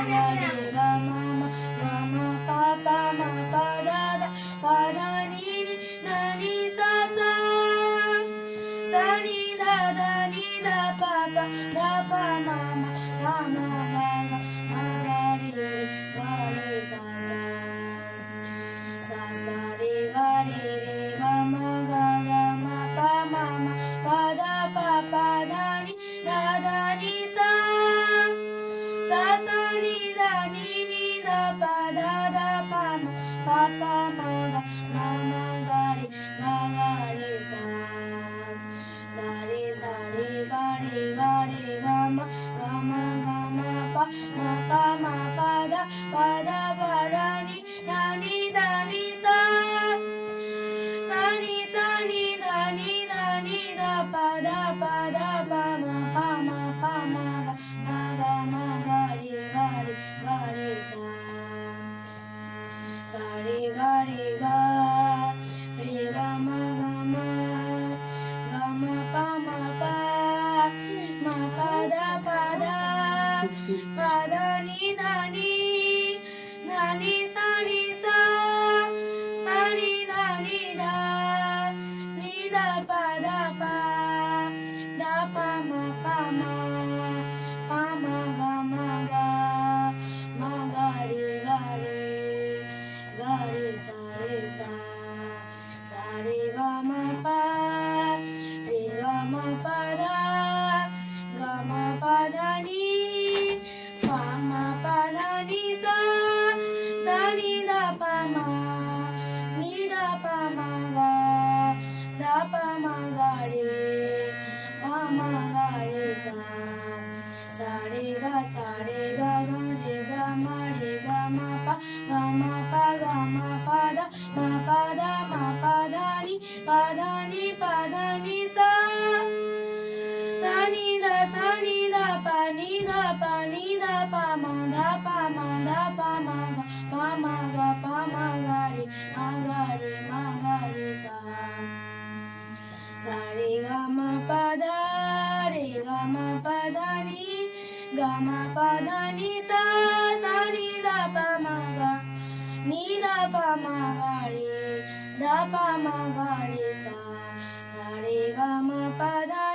गा रे गा मा मा गा मा पा पा मा पा दा दा पा धा नी नी धा नी सा सा सा नी धा धा नी धा पा पा धा पा मा मा गा मा गा गा मा गा रे सा सा सा रे गा मा पा मा मा पा धा नी धा धा नी सा सा सा नी धा पा धा धा पा मा गा रे सा रे गा मा पा मा पा धा नी धा नी सा सा नी धा पा धा पा मा पा मा गा रे सा रे गा मा पा मा पा धा पा धा नी धा नी सा नी सा नी धा नी धा पा धा पा मा पा मा गा मा गा रे सा रे गा मा पा धा गा मा पा धा नी मा पा धा नी सा नी धा पा मा गा धा पा मा गा रे सा रे गा मा पा गा मा पा धा मा पा धा नी पा धा नी सा नी धा पा नी धा पा मा धा पा मा गा रे सा रे गा मा पा धा नी गा मा पा धा नी सा नी धा पा मा गा रे धा पा मा गा रे सा रे गा मा पा धा